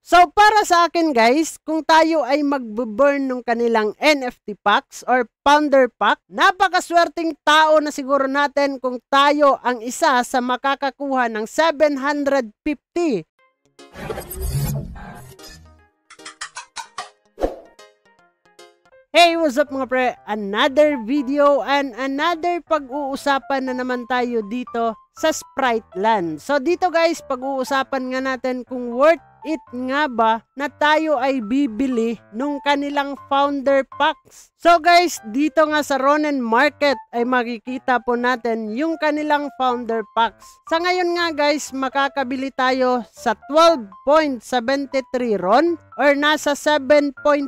So para sa akin guys, kung tayo ay magbe-burn ng kanilang NFT packs or founder pack, napakaswerteng tao na siguro natin kung tayo ang isa sa makakakuha ng 750. Hey, what's up mga pre? Another video and another pag-uusapan na naman tayo dito sa Sprite Land. So dito guys, pag-uusapan nga natin kung worth it nga ba na tayo ay bibili nung kanilang founder packs. So guys, dito nga sa Ronin Market ay makikita po natin yung kanilang founder packs. Sa ngayon nga guys, makakabili tayo sa 12.73 RON or nasa 7.14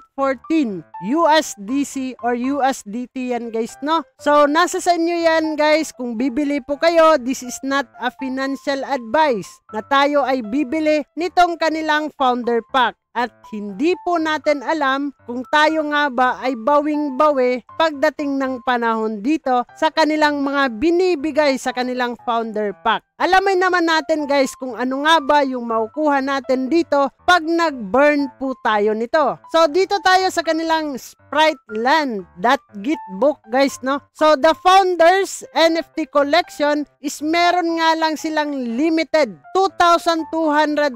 USDC or USDT yan guys, no? So nasa sa inyo yan guys, kung bibili po kayo, this is not a financial advice na tayo ay bibili nitong kanilang founder pack. At hindi po natin alam kung tayo nga ba ay bawing-bawi pagdating ng panahon dito sa kanilang mga binibigay sa kanilang founder pack. Alamin naman natin guys kung ano nga ba yung makukuha natin dito pag nag-burn po tayo nito. So dito tayo sa kanilang spriteland.gitbook guys, no? So the founders NFT collection is meron nga lang silang limited 2,222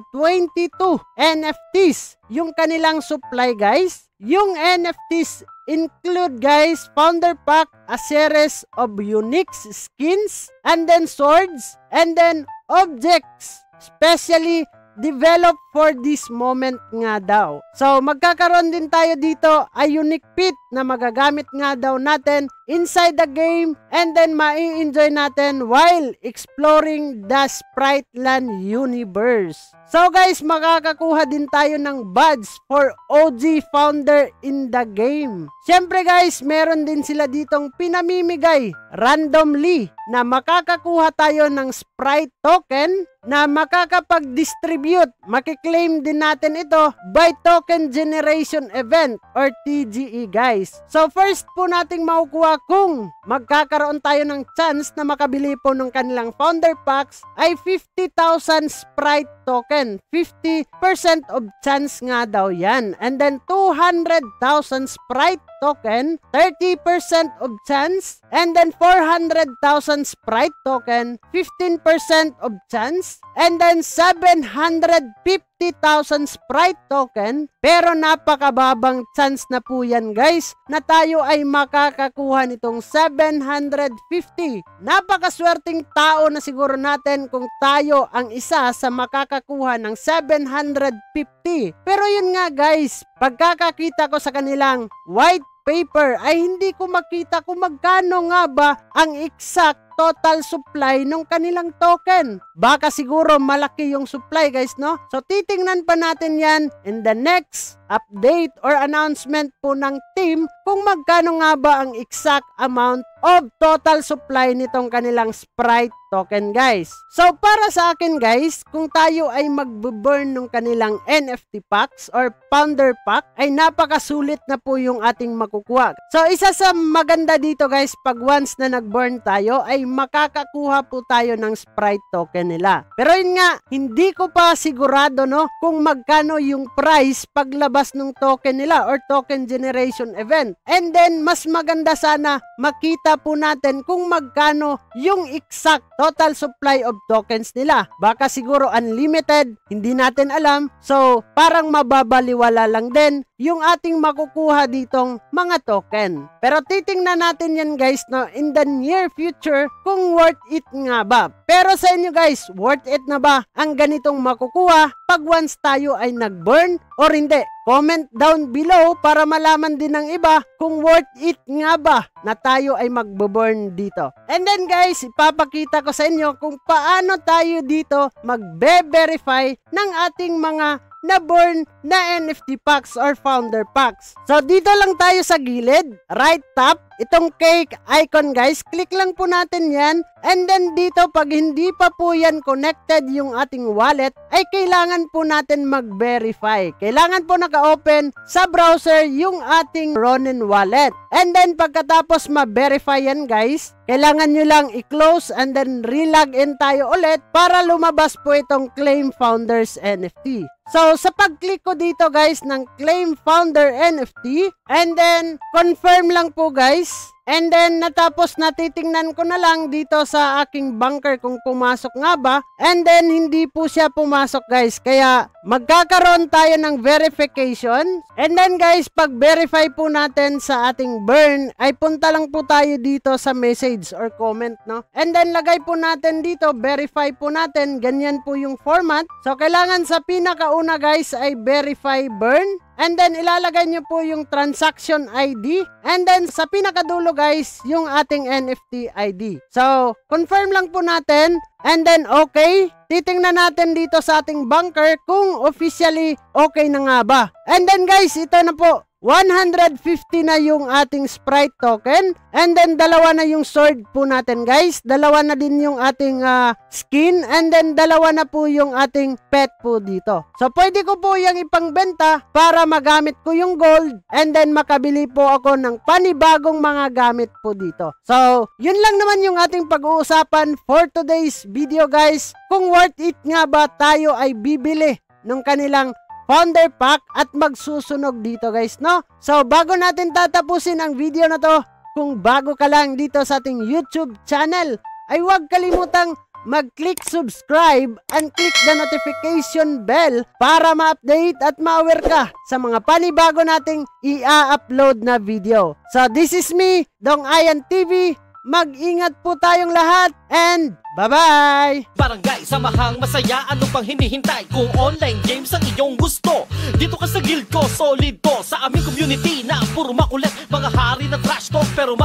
NFTs yung kanilang supply guys. Yung NFTs include guys, founder pack, a series of unique skins, and then swords, and then objects, specially developed for this moment nga daw. So magkakaroon din tayo dito a unique pit na magagamit nga daw natin inside the game and then mai-enjoy natin while exploring the Sprite Land universe. So guys, makakakuha din tayo ng badge for OG founder in the game. Siyempre guys, meron din sila ditong pinamimigay randomly na makakakuha tayo ng Sprite token na makakapag-distribute. Makiklaim din natin ito by token generation event or TGE guys. So first po nating makukuha kung magkakaroon tayo ng chance na makabili po ng kanilang founder packs ay 50,000 Sprite token. 50% of chance nga daw yan. And then 200,000 Sprite token, 30% of chance. And then 400,000 Sprite token, 15% of chance. And then 750,000 Sprite token. Pero napakababang chance na po yan guys na tayo ay makakakuha nitong 750. Napakaswerteng tao na siguro natin kung tayo ang isa sa makakakuha ng 750. Pero yun nga guys, pagkakakita ko sa kanilang white paper ay hindi ko makita kung magkano nga ba ang exact total supply ng kanilang token. Baka siguro malaki yung supply guys, no? So titingnan pa natin yan in the next update or announcement po ng team kung magkano nga ba ang exact amount of total supply nitong kanilang Sprite token guys. So para sa akin guys, kung tayo ay magbe-burn ng kanilang NFT packs or founder pack ay napakasulit na po yung ating makukuha. So isa sa maganda dito guys, pag once na nag-burn tayo ay makakakuha po tayo ng Sprite token nila. Pero yun nga, hindi ko pa sigurado no kung magkano yung price paglabas ng token nila or token generation event. And then mas maganda sana makita po natin kung magkano yung exact total supply of tokens nila. Baka siguro unlimited, hindi natin alam. So parang mababaliwala lang din yung ating makukuha ditong mga token. Pero titingnan natin yan guys no in the near future kung worth it nga ba. Pero sa inyo guys, worth it na ba ang ganitong makukuha pag once tayo ay nag-burn or hindi? Comment down below para malaman din ng iba kung worth it nga ba na tayo ay magbe-burn dito. And then guys, ipapakita ko sa inyo kung paano tayo dito magbe-verify ng ating mga na-burn na NFT packs or founder packs. So dito lang tayo sa gilid, right top, itong cake icon guys, click lang po natin yan. And then dito pag hindi pa po yan connected yung ating wallet, ay kailangan po natin mag-verify. Kailangan po naka-open sa browser yung ating Ronin wallet. And then pagkatapos ma-verify yan guys, kailangan nyo lang i-close and then re-log in tayo ulit para lumabas po itong Claim Founders NFT. So, sa pag-click ko dito guys ng Claim Founder NFT, and then confirm lang po guys. And then, natapos na titingnan ko na lang dito sa aking banker kung pumasok nga ba. And then, hindi po siya pumasok guys. Kaya, magkakaroon tayo ng verification. And then guys, pag verify po natin sa ating burn, ay punta lang po tayo dito sa message or comment, no? And then, lagay po natin dito, verify po natin. Ganyan po yung format. So, kailangan sa pinakauna guys ay verify burn. And then, ilalagay nyo po yung transaction ID. And then, sa pinakadulo guys, yung ating NFT ID. So, confirm lang po natin. And then, okay. Titingnan natin dito sa ating banker kung officially okay na nga ba. And then guys, ito na po. 150 na yung ating Sprite token. And then, dalawa na yung sword po natin, guys. Dalawa na din yung ating skin. And then, dalawa na po yung ating pet po dito. So, pwede ko po yung ipangbenta para magamit ko yung gold. And then, makabili po ako ng panibagong mga gamit po dito. So, yun lang naman yung ating pag-uusapan for today's video, guys. Kung worth it nga ba tayo ay bibili ng kanilang Founder Pack at magsusunog dito guys, no? So, bago natin tatapusin ang video na to, kung bago ka lang dito sa ating YouTube channel, ay huwag kalimutang mag-click subscribe and click the notification bell para ma-update at ma-aware ka sa mga panibago nating i-upload na video. So, this is me, Dong Ayan TV. Mag-ingat po tayong lahat and bye-bye! Barangay, samahang masaya, ano pang hinihintay? Kung online games ang iyong gusto, dito ka sa guild ko, solid to. Sa aming community na puro makulit, mga hari na trash talk pero